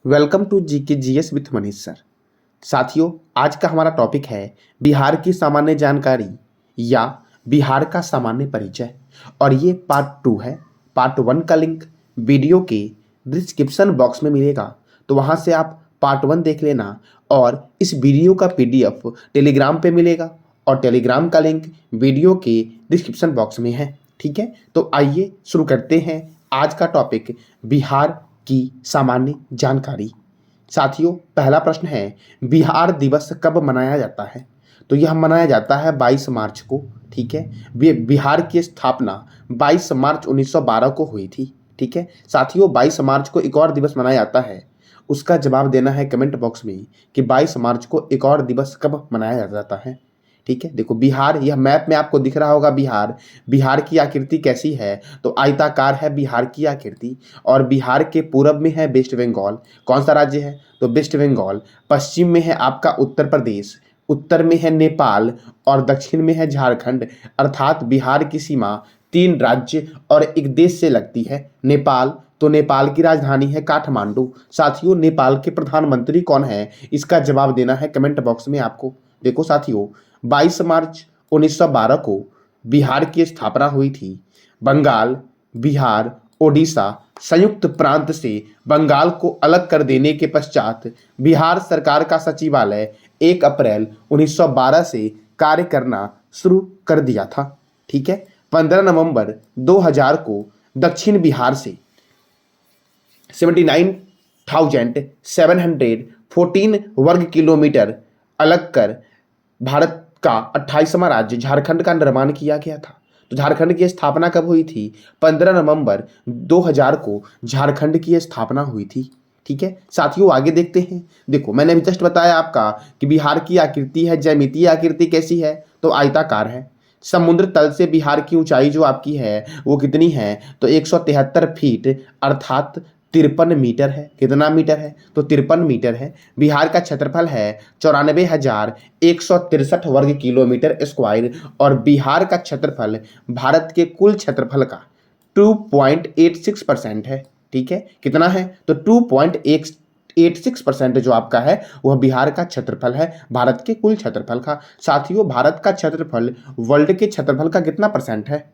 Welcome to GK GS with Manish sir. साथियों, आज का हमारा टॉपिक है बिहार की सामान्य जानकारी या बिहार का सामान्य परिचय। और ये पार्ट 2 है। पार्ट 1 का लिंक वीडियो के डिस्क्रिप्शन बॉक्स में मिलेगा, तो वहाँ से आप पार्ट 1 देख लेना। और इस वीडियो का पीडीएफ टेलीग्राम पे मिलेगा और टेलीग्राम का लिंक वीडियो के डिस्क्रिप्शन बॉक्स में है। ठीक है, तो आइए शुरू करते हैं आज का टॉपिक, बिहार की सामान्य जानकारी। साथियों, पहला प्रश्न है, बिहार दिवस कब मनाया जाता है? तो यह मनाया जाता है 22 मार्च को। ठीक है, बिहार की स्थापना 22 मार्च 1912 को हुई थी। ठीक है साथियों, 22 मार्च को एक और दिवस मनाया जाता है, उसका जवाब देना है कमेंट बॉक्स में कि 22 मार्च को एक और दिवस कब मनाया जाता है। ठीक है, देखो बिहार, यह मैप में आपको दिख रहा होगा। बिहार की आकृति कैसी है? तो आयताकार है बिहार की आकृति। और बिहार के पूरब में है वेस्ट बंगाल। कौन सा राज्य है? तो वेस्ट बंगाल। पश्चिम में है आपका उत्तर प्रदेश, उत्तर में है नेपाल और दक्षिण में है झारखंड। अर्थात बिहार की सीमा 3 राज्य और एक देश से लगती है, नेपाल। तो नेपाल की राजधानी है काठमांडू। साथियों, नेपाल के प्रधानमंत्री कौन है? इसका जवाब देना है कमेंट बॉक्स में आपको। देखो साथियों, 22 मार्च 1912 को बिहार की स्थापना हुई थी। बंगाल, बिहार, ओडिशा संयुक्त प्रांत से बंगाल को अलग कर देने के पश्चात बिहार सरकार का सचिवालय 1 अप्रैल 1912 से कार्य करना शुरू कर दिया था। ठीक है, 15 नवंबर 2000 को दक्षिण बिहार से 79,714 वर्ग किलोमीटर अलग कर भारत का 28वां राज्य झारखंड का निर्माण किया गया था। तो झारखंड की स्थापना कब हुई थी? 15 नवंबर 2000 को झारखंड की स्थापना हुई थी। ठीक है साथियों, आगे देखते हैं। देखो, मैंने अभी जस्ट बताया आपका कि बिहार की आकृति है, ज्यामितीय आकृति कैसी है? तो आयताकार है। समुद्र तल से बिहार की ऊंचाई जो आपकी है वो कितनी है? तो 173 फीट अर्थात 53 मीटर है। कितना मीटर है? तो 53 मीटर है। बिहार का क्षेत्रफल है 94,163 वर्ग किलोमीटर स्क्वायर। और बिहार का क्षेत्रफल भारत के कुल क्षेत्रफल का 2.86% है। ठीक है, कितना है? तो 2.86% जो आपका है वह बिहार का क्षेत्रफल है, भारत के कुल क्षेत्रफल का। साथियों, भारत का क्षेत्रफल वर्ल्ड के क्षेत्रफल का कितना परसेंट है?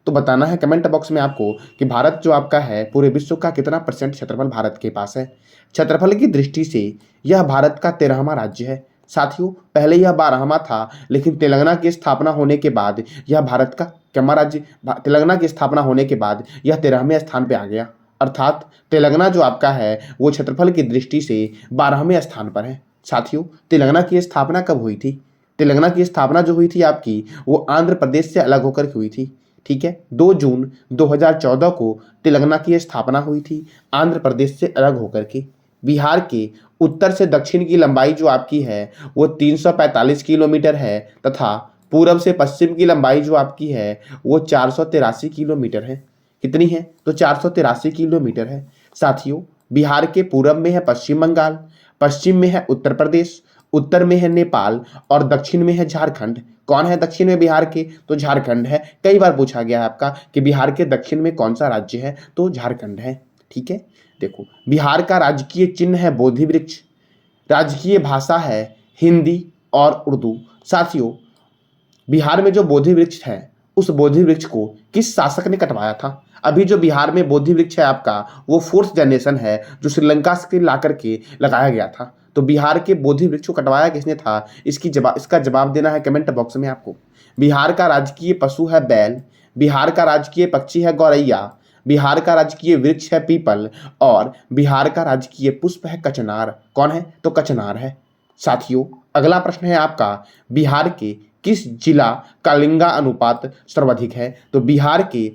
तो बताना है कमेंट बॉक्स में आपको कि भारत जो आपका है पूरे विश्व का कितना परसेंट क्षेत्रफल भारत के पास है। क्षेत्रफल की दृष्टि से यह भारत का 13वां राज्य है। साथियों, पहले यह 12वां था, लेकिन तेलंगाना की स्थापना होने के बाद यह भारत का कैमा राज्य, तेलंगाना की स्थापना होने के बाद यह 13वें स्थान पर आ गया। अर्थात तेलंगाना जो आपका है वो क्षेत्रफल की दृष्टि से 12वें स्थान पर है। साथियों, तेलंगाना की स्थापना कब हुई थी? तेलंगाना की स्थापना जो हुई थी आपकी वो आंध्र प्रदेश से अलग होकर हुई थी। ठीक है, 2 जून 2014 को तेलंगाना की स्थापना हुई थी, आंध्र प्रदेश से अलग होकर के। बिहार के उत्तर से दक्षिण की लंबाई जो आपकी है वो 345 किलोमीटर है तथा पूरब से पश्चिम की लंबाई जो आपकी है वो 483 किलोमीटर है। कितनी है? तो 483 किलोमीटर है। साथियों, बिहार के पूरब में है पश्चिम बंगाल, पश्चिम में है उत्तर प्रदेश, उत्तर में है नेपाल और दक्षिण में है झारखंड। कौन है दक्षिण में बिहार के? तो झारखंड है। कई बार पूछा गया है आपका कि बिहार के दक्षिण में कौन सा राज्य है? तो झारखंड है। ठीक है, देखो बिहार का राजकीय चिन्ह है बोधि वृक्ष, राजकीय भाषा है हिंदी और उर्दू। साथियों, बिहार में जो बोधि वृक्ष है उस बोधि वृक्ष को किस शासक ने कटवाया था? अभी जो बिहार में बोधि वृक्ष है आपका वो 4th जनरेशन है, जो श्रीलंका से ला करके लगाया गया था। तो बिहार के बोधि वृक्ष को कटवाया किसने था? इसका जवाब देना है कमेंट बॉक्स में आपको। बिहार का राजकीय पशु है बैल, बिहार का राजकीय पक्षी है गौरैया, बिहार का राजकीय वृक्ष है पीपल और बिहार का राजकीय पुष्प है कचनार। कौन है? तो कचनार है। साथियों, अगला प्रश्न है आपका, बिहार के किस जिला का लिंगा अनुपात सर्वाधिक है? तो बिहार के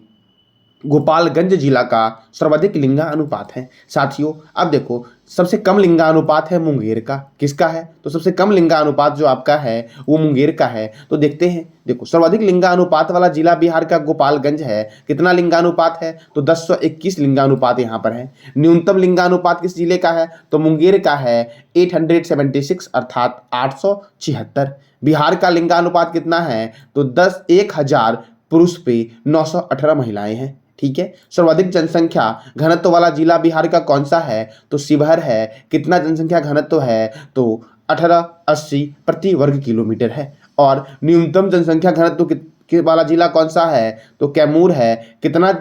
गोपालगंज जिला का सर्वाधिक लिंगा अनुपात है। साथियों, अब देखो सबसे कम लिंगा अनुपात है मुंगेर का। किसका है? तो सबसे कम लिंगा अनुपात जो आपका है वो मुंगेर का है। तो देखते हैं, देखो सर्वाधिक लिंगा अनुपात वाला जिला बिहार का गोपालगंज है। कितना लिंगानुपात है? तो 1021 लिंगानुपात यहाँ पर है। न्यूनतम लिंगानुपात किस जिले का है? तो मुंगेर का है 876 अर्थात 876। बिहार का लिंगानुपात कितना है? तो 10,000 पुरुष पे 918 महिलाएं हैं। ठीक है। सर्वाधिक जनसंख्या घनत्व वाला जिला बिहार का कौन सा है? तो शिवहर है। कितना जनसंख्या घनत्व है? तो 1880 प्रति वर्ग किलोमीटर है। और न्यूनतम जनसंख्या घनत्व वाला जिला कौन सा है? तो कैमूर है। कितना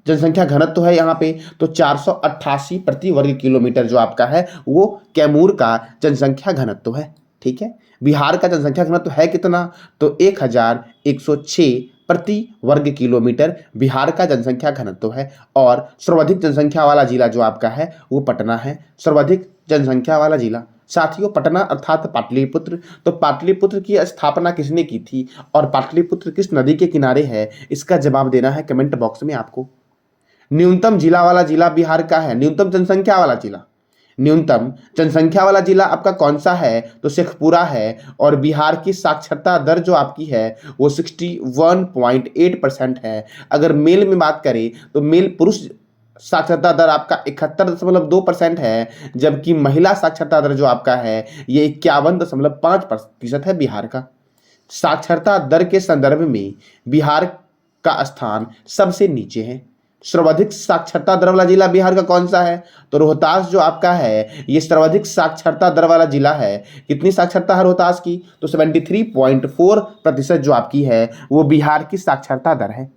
जनसंख्या घनत्व है यहाँ पे? तो 488 प्रति वर्ग किलोमीटर जो आपका है वो कैमूर का जनसंख्या घनत्व है। ठीक है। बिहार का जनसंख्या घनत्व है कितना? तो 1106 प्रति वर्ग किलोमीटर बिहार का जनसंख्या घनत्व है। और सर्वाधिक जनसंख्या वाला जिला जो आपका है वो पटना है। सर्वाधिक जनसंख्या वाला जिला साथियों पटना अर्थात पाटलिपुत्र। तो पाटलिपुत्र की स्थापना किसने की थी और पाटलिपुत्र किस नदी के किनारे है? इसका जवाब देना है कमेंट बॉक्स में आपको। न्यूनतम जिला वाला जिला बिहार का है, न्यूनतम जनसंख्या वाला जिला, न्यूनतम जनसंख्या वाला जिला आपका कौन सा है? तो शेखपुरा है। और बिहार की साक्षरता दर जो आपकी है वो 61.8% है। अगर मेल में बात करें तो मेल पुरुष साक्षरता दर आपका 71.2% है, जबकि महिला साक्षरता दर जो आपका है ये 51.5% है बिहार का। साक्षरता दर के संदर्भ में बिहार का स्थान सबसे नीचे है। सर्वाधिक साक्षरता दर वाला जिला बिहार का कौन सा है? तो रोहतास जो आपका है ये सर्वाधिक साक्षरता दर वाला जिला है। कितनी साक्षरता है रोहतास की? तो 73.4% जो आपकी है वो बिहार की साक्षरता दर है।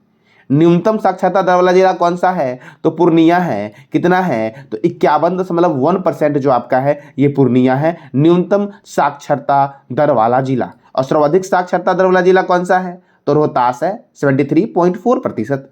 न्यूनतम साक्षरता दर वाला जिला कौन सा है? तो पूर्णिया है। कितना है? तो 51.1% जो आपका है ये पूर्णिया है न्यूनतम साक्षरता दर वाला जिला। और सर्वाधिक साक्षरता दर वाला जिला कौन सा है? तो रोहतास है 73.4%।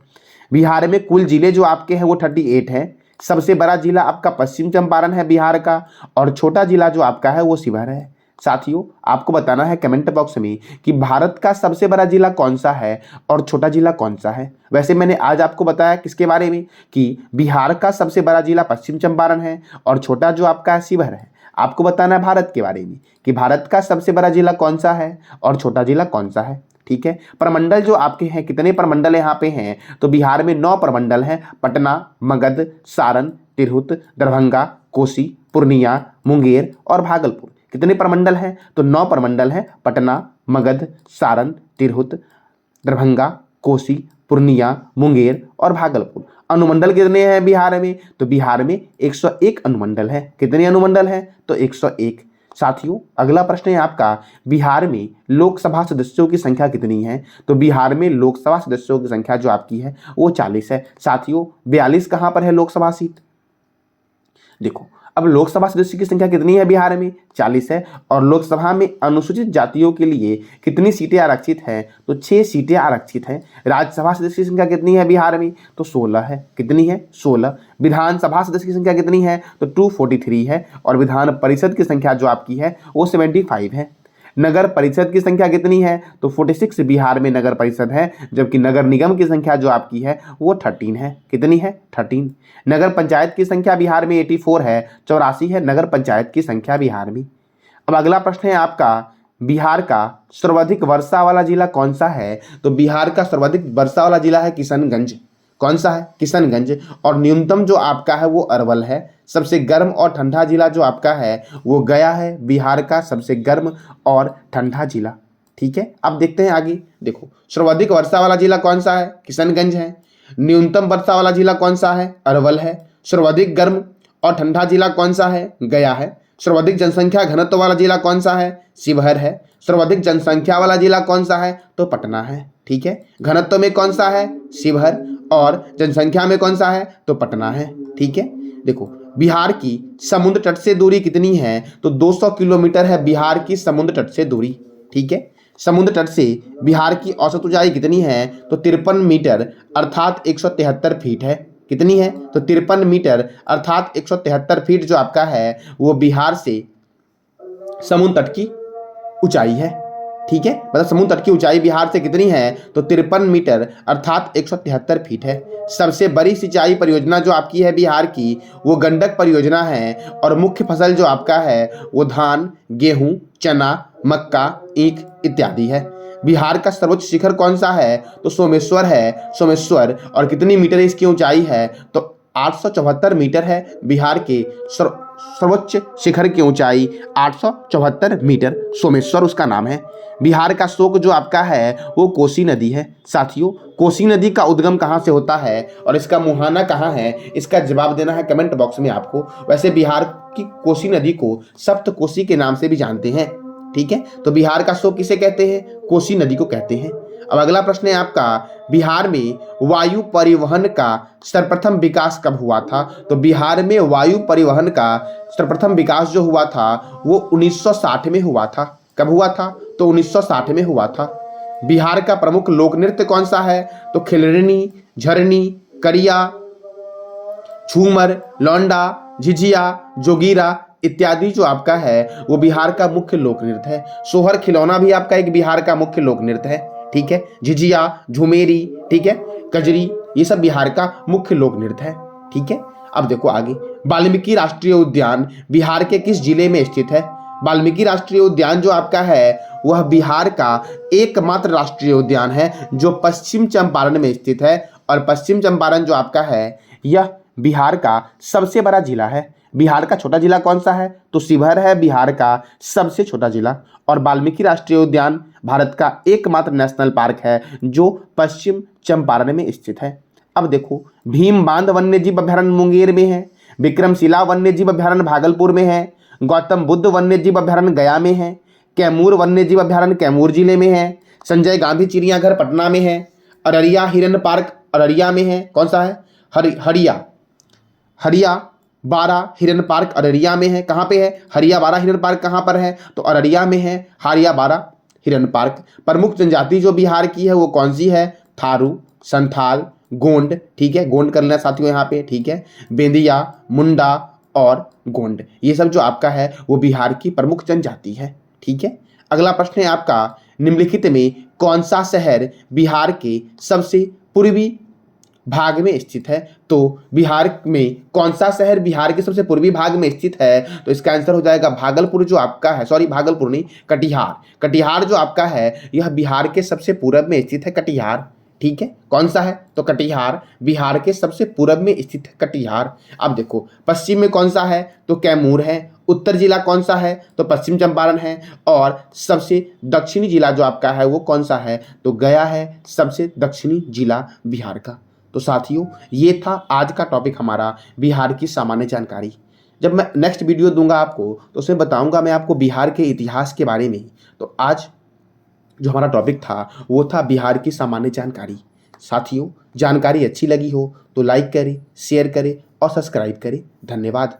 बिहार में कुल जिले जो आपके हैं वो 38 हैं। सबसे बड़ा जिला आपका पश्चिम चंपारण है बिहार का, और छोटा जिला जो आपका है वो शिवहर है। साथियों आपको बताना है कमेंट बॉक्स में कि भारत का सबसे बड़ा जिला कौन सा है और छोटा जिला कौन सा है। वैसे मैंने आज आपको बताया किसके बारे में कि बिहार का सबसे बड़ा जिला पश्चिम चंपारण है और छोटा जो आपका है शिवहर है। आपको बताना है भारत के बारे में कि भारत का सबसे बड़ा जिला कौन सा है और छोटा जिला कौन सा है। ठीक है। प्रमंडल जो आपके हैं, कितने प्रमंडल यहाँ पे हैं? तो बिहार में 9 प्रमंडल हैं। पटना, मगध, सारण, तिरहुत, दरभंगा, कोसी, पूर्णिया, मुंगेर और भागलपुर। कितने प्रमंडल हैं? तो 9 प्रमंडल हैं। पटना, मगध, सारण, तिरहुत, दरभंगा, कोसी, पूर्णिया, मुंगेर और भागलपुर। अनुमंडल कितने हैं बिहार में? तो बिहार में 101 अनुमंडल है। कितने अनुमंडल हैं? तो 101। साथियों अगला प्रश्न है आपका, बिहार में लोकसभा सदस्यों की संख्या कितनी है? तो बिहार में लोकसभा सदस्यों की संख्या जो आपकी है वो 40 है। साथियों 42 कहां पर है लोकसभा सीट? देखो अब लोकसभा सदस्य की संख्या कितनी है बिहार में? 40 है। और लोकसभा में अनुसूचित जातियों के लिए कितनी सीटें आरक्षित हैं? तो 6 सीटें आरक्षित हैं। राज्यसभा सदस्य की संख्या कितनी है बिहार में? तो 16 है। कितनी है? 16। विधानसभा सदस्य की संख्या कितनी है? तो 243 है। और विधान परिषद की संख्या जो आपकी है वो 75 है। नगर परिषद की संख्या कितनी है? तो 46 बिहार में नगर परिषद है, जबकि नगर निगम की संख्या जो आपकी है वो 13 है। कितनी है? 13। नगर पंचायत की संख्या बिहार में 84 है, 84 है नगर पंचायत की संख्या बिहार में। अब अगला प्रश्न है आपका, बिहार का सर्वाधिक वर्षा वाला जिला कौन सा है? तो बिहार का सर्वाधिक वर्षा वाला जिला है किशनगंज। कौन सा है? किशनगंज। और न्यूनतम जो आपका है वो अरवल है। सबसे गर्म और ठंडा जिला जो आपका है वो गया है, बिहार का सबसे गर्म और ठंडा जिला। ठीक है। अब देखते हैं आगे। देखो सर्वाधिक वर्षा वाला जिला कौन सा है? किशनगंज है। न्यूनतम वर्षा वाला जिला कौन सा है? अरवल है। सर्वाधिक गर्म और ठंडा जिला कौन सा है? गया है। सर्वाधिक जनसंख्या घनत्व वाला जिला कौन सा है? शिवहर है। सर्वाधिक जनसंख्या वाला जिला कौन सा है? तो पटना है। ठीक है। घनत्व में कौन सा है? शिवहर। और जनसंख्या में कौन सा है? तो पटना है। ठीक है। देखो बिहार की समुद्र तट से दूरी कितनी है? तो 200 किलोमीटर है बिहार की समुद्र तट से दूरी। ठीक है। समुद्र तट से बिहार की औसत ऊंचाई कितनी है? तो 53 मीटर अर्थात 173 फीट है। कितनी है? तो 53 मीटर अर्थात 173 फीट जो आपका है वो बिहार से समुद्र तट की ऊंचाई है। ठीक है। मतलब समुद्र तट की ऊंचाई बिहार से कितनी है? तो 53 मीटर अर्थात 173 फीट है। सबसे बड़ी सिंचाई परियोजना जो आपकी है बिहार की वो गंडक परियोजना है। और मुख्य फसल जो आपका है वो धान, गेहूं, चना, मक्का, ईख इत्यादि है। बिहार का सर्वोच्च शिखर कौन सा है? तो सोमेश्वर है। सोमेश्वर। और कितनी मीटर इसकी ऊंचाई है? तो 874 मीटर है। बिहार के सर्वोच्च शिखर की ऊंचाई 874 मीटर, सोमेश्वर उसका नाम है। बिहार का शोक जो आपका है वो कोसी नदी है। साथियों, कोसी नदी का उद्गम कहाँ से होता है और इसका मुहाना कहाँ है, इसका जवाब देना है कमेंट बॉक्स में आपको। वैसे बिहार की कोसी नदी को सप्त कोसी के नाम से भी जानते हैं। ठीक है, तो बिहार का शोक किसे कहते हैं? कोसी नदी को कहते हैं। अब अगला प्रश्न है आपका, बिहार में वायु परिवहन का सर्वप्रथम विकास कब हुआ था? तो बिहार में वायु परिवहन का सर्वप्रथम विकास जो हुआ था वो 1960 में हुआ था। कब हुआ था? तो 1960 में हुआ था। बिहार का प्रमुख लोक नृत्य कौन सा है? तो खिलरनी, झरनी, करिया, झूमर, लौंडा, झिझिया, जोगीरा इत्यादि जो आपका है वो बिहार का मुख्य लोक नृत्य है। सोहर खिलौना भी आपका एक बिहार का मुख्य लोक नृत्य है। ठीक है, झिझिया, झुमेरी, ठीक है, कजरी, ये सब बिहार का मुख्य लोक नृत्य है। ठीक है, अब देखो आगे, वाल्मीकि राष्ट्रीय उद्यान बिहार के किस जिले में स्थित है? वाल्मीकि राष्ट्रीय उद्यान जो आपका है वह बिहार का एकमात्र राष्ट्रीय उद्यान है जो पश्चिम चंपारण में स्थित है। और पश्चिम चंपारण जो आपका है यह बिहार का सबसे बड़ा जिला है। बिहार का छोटा जिला कौन सा है? तो शिवहर है बिहार का सबसे छोटा जिला। और वाल्मीकि राष्ट्रीय उद्यान भारत का एकमात्र नेशनल पार्क है जो पश्चिम चंपारण में स्थित है। अब देखो, भीम बांध वन्यजीव अभयारण्य मुंगेर में है, विक्रमशिला वन्यजीव अभयारण्य भागलपुर में है, गौतम बुद्ध वन्यजीव अभयारण्य गया में है, कैमूर वन्यजीव अभयारण्य कैमूर जिले में है, संजय गांधी चिड़ियाघर पटना में है, अररिया हिरन पार्क अररिया में है। कौन सा है? हरिया बारा हिरन पार्क अररिया में है। कहाँ पे है? हरिया बारा हिरन पार्क कहाँ पर है? तो अररिया में है हरिया बारा हिरन पार्क। प्रमुख जनजाति जो बिहार की है वो कौन सी है? थारू, संथाल, गोंड। ठीक है, गोंड कर लेना साथियों यहाँ पे। ठीक है, बेंदिया, मुंडा और गोंड, ये सब जो आपका है वो बिहार की प्रमुख जनजाति है। ठीक है, अगला प्रश्न है आपका, निम्नलिखित में कौन सा शहर बिहार के सबसे पूर्वी भाग में स्थित है? तो बिहार में कौन सा शहर बिहार के सबसे पूर्वी भाग में स्थित है? तो इसका आंसर हो जाएगा भागलपुर जो आपका है, सॉरी भागलपुर नहीं, कटिहार। कटिहार जो आपका है यह बिहार के सबसे पूर्व में स्थित है, कटिहार। ठीक है, कौन सा है? तो कटिहार बिहार के सबसे पूर्व में स्थित है, कटिहार। अब देखो, पश्चिम में कौन सा है? तो कैमूर है। उत्तर जिला कौन सा है? तो पश्चिम चंपारण है। और सबसे दक्षिणी जिला जो आपका है वो कौन सा है? तो गया है सबसे दक्षिणी जिला बिहार का। तो साथियों, ये था आज का टॉपिक हमारा, बिहार की सामान्य जानकारी। जब मैं नेक्स्ट वीडियो दूंगा आपको तो उसमें बताऊंगा मैं आपको बिहार के इतिहास के बारे में। तो आज जो हमारा टॉपिक था वो था बिहार की सामान्य जानकारी। साथियों, जानकारी अच्छी लगी हो तो लाइक करें, शेयर करें और सब्सक्राइब करें। धन्यवाद।